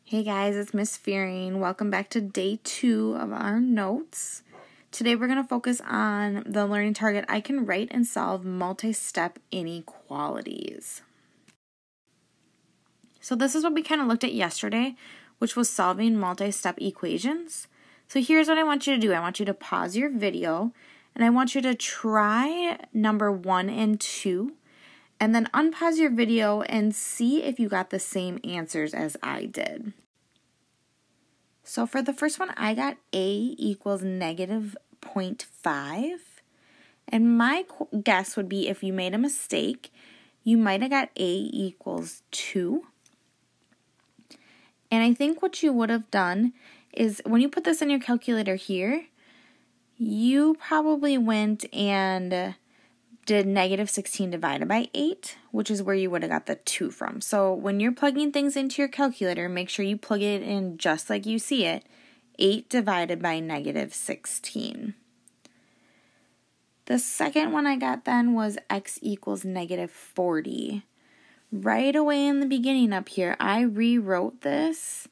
Hey guys, it's Miss Fearing. Welcome back to day 2 of our notes. Today we're going to focus on the learning target, I can write and solve multi-step inequalities. So this is what we kind of looked at yesterday, which was solving multi-step equations. So here's what I want you to do. I want you to pause your video and I want you to try number 1 and 2 and then unpause your video and see if you got the same answers as I did. So for the first one, I got A equals negative 0.5. And my guess would be if you made a mistake, you might have got A equals 2. And I think what you would have done is when you put this in your calculator here, you probably went and did negative 16 divided by 8, which is where you would have got the 2 from. So when you're plugging things into your calculator, make sure you plug it in just like you see it, 8 divided by negative 16. The second one I got then was x equals negative 40. Right away in the beginning up here, I rewrote this.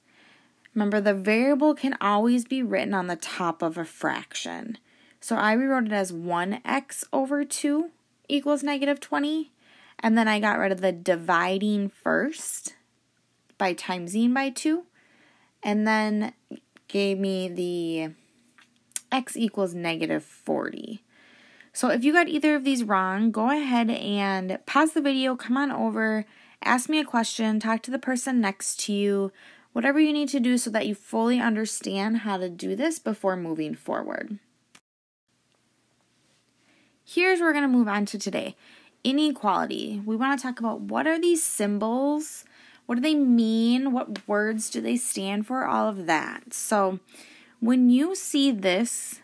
Remember, the variable can always be written on the top of a fraction. So I rewrote it as 1x over 2 equals negative 20, and then I got rid of the dividing first by timesing by 2, and then gave me the x equals negative 40. So if you got either of these wrong, go ahead and pause the video, come on over, ask me a question, talk to the person next to you, whatever you need to do so that you fully understand how to do this before moving forward. Here's where we're going to move on to today. Inequality. We want to talk about what are these symbols? What do they mean? What words do they stand for? All of that. So when you see this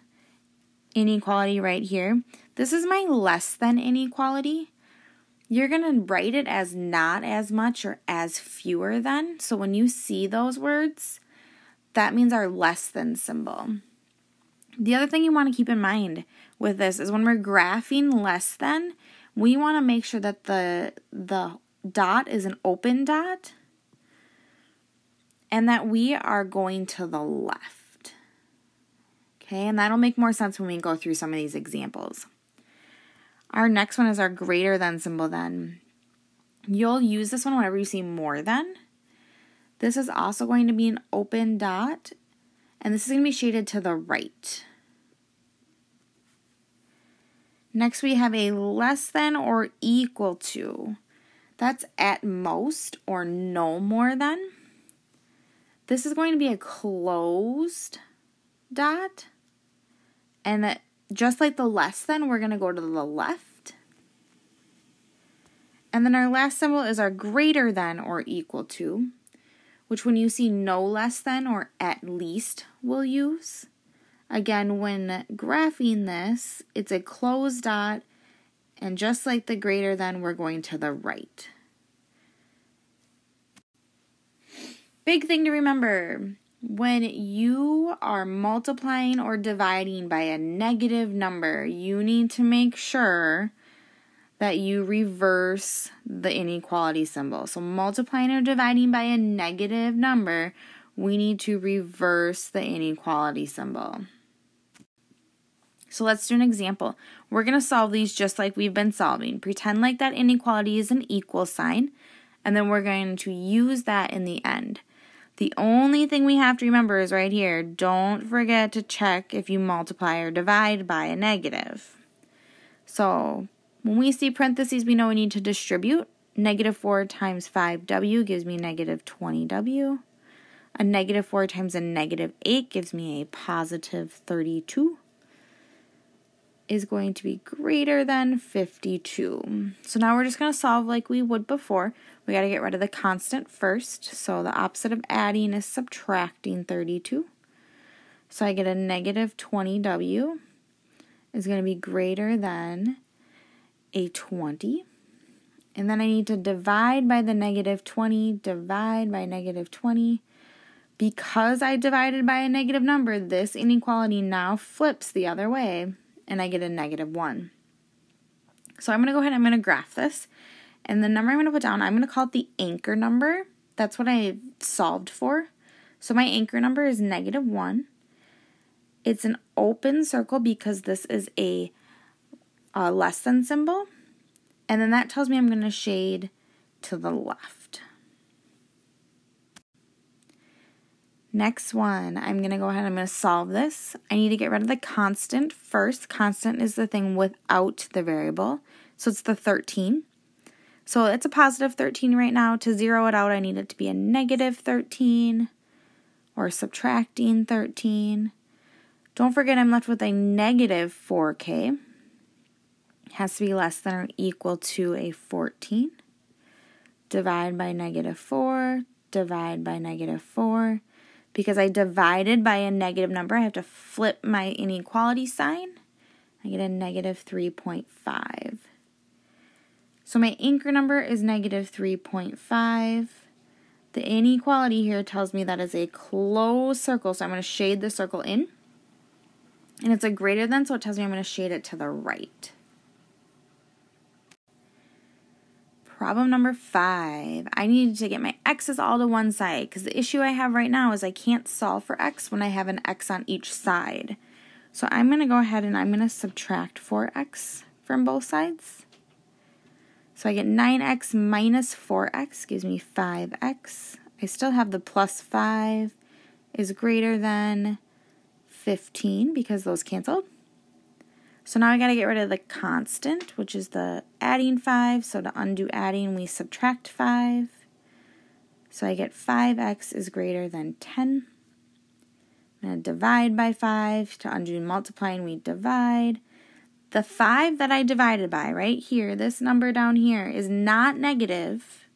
inequality right here, this is my less than inequality. You're going to write it as not as much or as fewer than. So when you see those words, that means our less than symbol. The other thing you want to keep in mind with this is when we're graphing less than, we want to make sure that the dot is an open dot and that we are going to the left. Okay, and that'll make more sense when we go through some of these examples. Our next one is our greater than symbol then. You'll use this one whenever you see more than. This is also going to be an open dot, and this is going to be shaded to the right. Next, we have a less than or equal to. That's at most or no more than. This is going to be a closed dot. And just like the less than, we're going to go to the left. And then our last symbol is our greater than or equal to, which when you see no less than or at least, we'll use. Again, when graphing this, it's a closed dot, and just like the greater than, we're going to the right. Big thing to remember, when you are multiplying or dividing by a negative number, you need to make sure that you reverse the inequality symbol. So multiplying or dividing by a negative number, we need to reverse the inequality symbol. So let's do an example. We're going to solve these just like we've been solving. Pretend like that inequality is an equal sign, and then we're going to use that in the end. The only thing we have to remember is right here, don't forget to check if you multiply or divide by a negative. So when we see parentheses, we know we need to distribute. Negative 4 times 5w gives me negative 20w. A negative 4 times a negative 8 gives me a positive 32. Is going to be greater than 52. So now we're just going to solve like we would before. We got to get rid of the constant first. So the opposite of adding is subtracting 32. So I get a negative 20w is going to be greater than a 20. And then I need to divide by the negative 20, divide by negative 20. Because I divided by a negative number, this inequality now flips the other way, and I get a negative 1. So I'm going to go ahead and I'm going to graph this. And the number I'm going to put down, I'm going to call it the anchor number. That's what I solved for. So my anchor number is -1. It's an open circle because this is a less than symbol. And then that tells me I'm going to shade to the left. Next one, I'm going to go ahead and I'm going to solve this. I need to get rid of the constant first. Constant is the thing without the variable. So it's the 13. So it's a positive 13 right now. To zero it out, I need it to be a negative 13 or subtracting 13. Don't forget I'm left with a negative 4k. It has to be less than or equal to a 14. Divide by -4, divide by -4. Because I divided by a negative number, I have to flip my inequality sign. I get a -3.5. So my anchor number is -3.5. The inequality here tells me that is a closed circle, so I'm going to shade the circle in. And it's a greater than, so it tells me I'm going to shade it to the right. Problem number 5. I needed to get my x's all to one side because the issue I have right now is I can't solve for x when I have an x on each side. So I'm going to go ahead and I'm going to subtract 4x from both sides. So I get 9x minus 4x gives me 5x. I still have the plus 5 is greater than 15 because those canceled. So now I got to get rid of the constant, which is the adding 5. So to undo adding, we subtract 5. So I get 5x is greater than 10. I'm going to divide by 5. To undo multiplying, we divide. The 5 that I divided by, right here, this number down here, is not negative.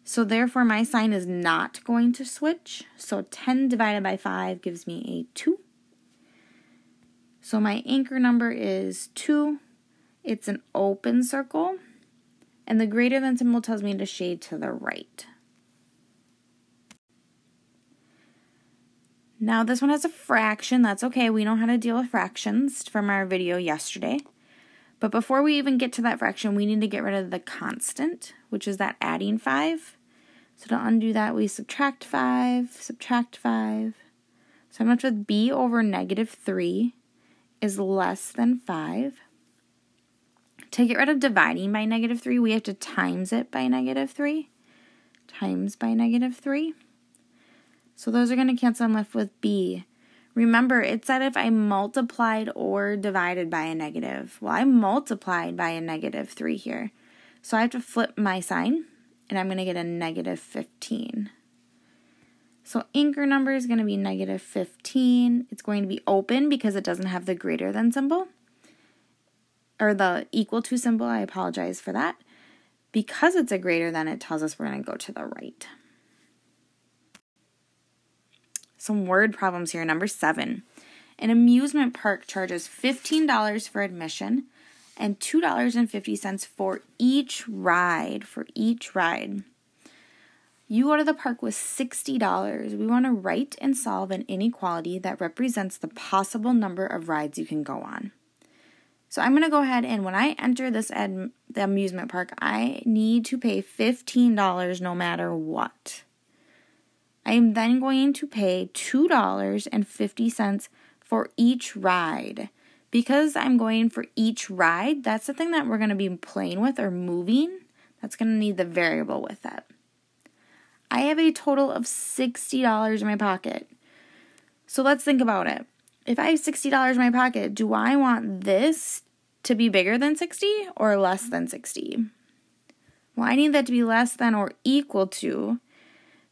So therefore, my sign is not going to switch. So 10 divided by 5 gives me a 2. So my anchor number is 2. It's an open circle. And the greater than symbol tells me to shade to the right. Now this one has a fraction. That's okay. We know how to deal with fractions from our video yesterday. But before we even get to that fraction, we need to get rid of the constant, which is that adding 5. So to undo that, we subtract 5, subtract 5. So I'm left with b over -3 is less than 5. To get rid of dividing by -3, we have to times it by -3. Times by -3. So those are going to cancel. I'm left with b. Remember, it said if I multiplied or divided by a negative. Well, I multiplied by a -3 here. So I have to flip my sign, and I'm going to get a -15. So anchor number is going to be -15. It's going to be open because it doesn't have the greater than symbol. Or the equal to symbol, I apologize for that. Because it's a greater than, it tells us we're going to go to the right. Some word problems here. Number 7. An amusement park charges $15 for admission and $2.50 for each ride. You go to the park with $60. We want to write and solve an inequality that represents the possible number of rides you can go on. So I'm going to go ahead and when I enter this the amusement park, I need to pay $15 no matter what. I am then going to pay $2.50 for each ride. Because I'm going for each ride, that's the thing that we're going to be playing with or moving. That's going to need the variable with it. I have a total of $60 in my pocket. So let's think about it. If I have $60 in my pocket, do I want this to be bigger than 60 or less than 60? Well, I need that to be less than or equal to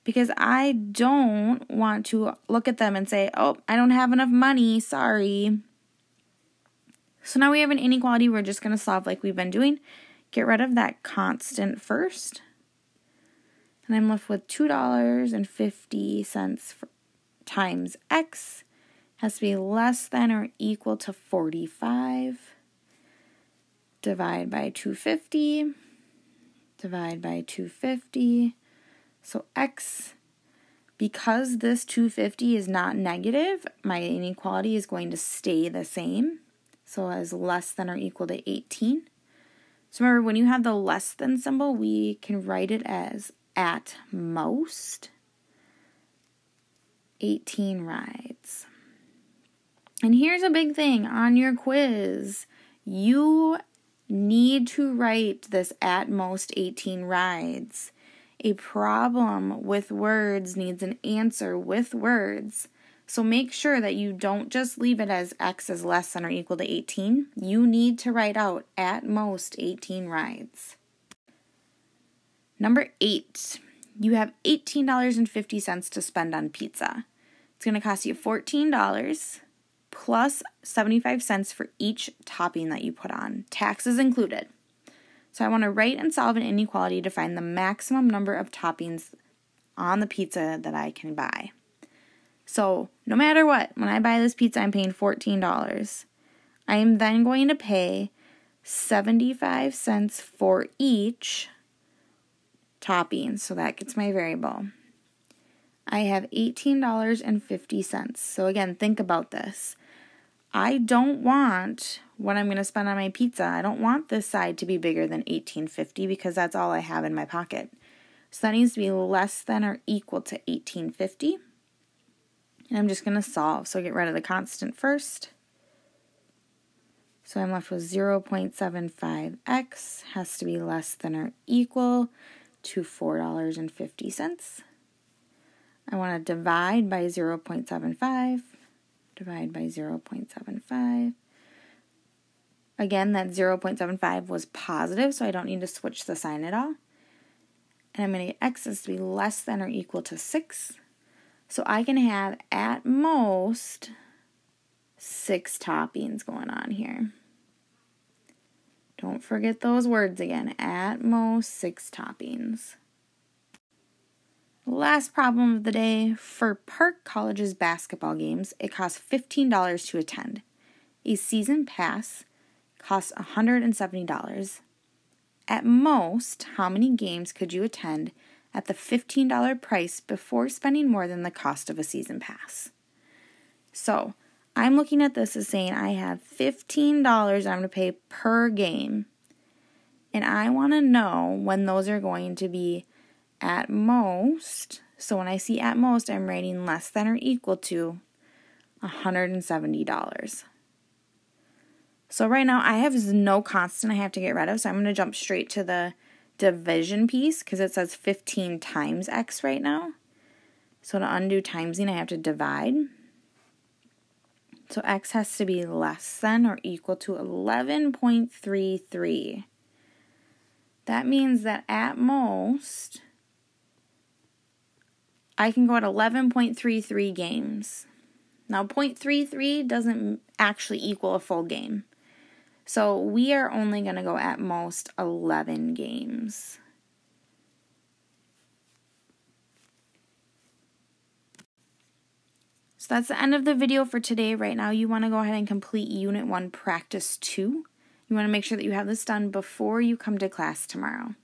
because I don't want to look at them and say, oh, I don't have enough money, sorry. So now we have an inequality we're just going to solve like we've been doing. Get rid of that constant first. And I'm left with $2.50 times x has to be less than or equal to 45. Divide by 250. Divide by 250. So x, because this 250 is not negative, my inequality is going to stay the same. So as less than or equal to 18. So remember, when you have the less than symbol, we can write it as at most. 18 rides. And here's a big thing on your quiz. You need to write this at most 18 rides. A problem with words needs an answer with words. So make sure that you don't just leave it as x is less than or equal to 18. You need to write out at most 18 rides. Number 8, you have $18.50 to spend on pizza. It's going to cost you $14 plus 75 cents for each topping that you put on, taxes included. So I want to write and solve an inequality to find the maximum number of toppings on the pizza that I can buy. So no matter what, when I buy this pizza, I'm paying $14. I am then going to pay 75 cents for each topping. So that gets my variable. I have $18.50. So again, think about this. I don't want what I'm going to spend on my pizza. I don't want this side to be bigger than $18.50 because that's all I have in my pocket. So that needs to be less than or equal to $18.50. And I'm just going to solve. So get rid of the constant first. So I'm left with 0.75x has to be less than or equal to $4.50. I want to divide by 0.75. Divide by 0.75. Again, that 0.75 was positive, so I don't need to switch the sign at all. And I'm going to get x has to be less than or equal to 6. So I can have at most 6 toppings going on here. Don't forget those words again. At most 6 toppings. Last problem of the day. For Park College's basketball games, it costs $15 to attend. A season pass costs $170. At most, how many games could you attend at the $15 price before spending more than the cost of a season pass? So, I'm looking at this as saying I have $15 I'm going to pay per game. And I want to know when those are going to be at most. So when I see at most, I'm writing less than or equal to $170. So right now I have no constant I have to get rid of. So I'm going to jump straight to the division piece because it says 15 times x right now. So to undo timesing, I have to divide. So x has to be less than or equal to 11.33. That means that at most, I can go at 11.33 games. Now, 0.33 doesn't actually equal a full game. So we are only going to go at most 11 games. So that's the end of the video for today. Right now, you want to go ahead and complete Unit 1 Practice 2. You want to make sure that you have this done before you come to class tomorrow.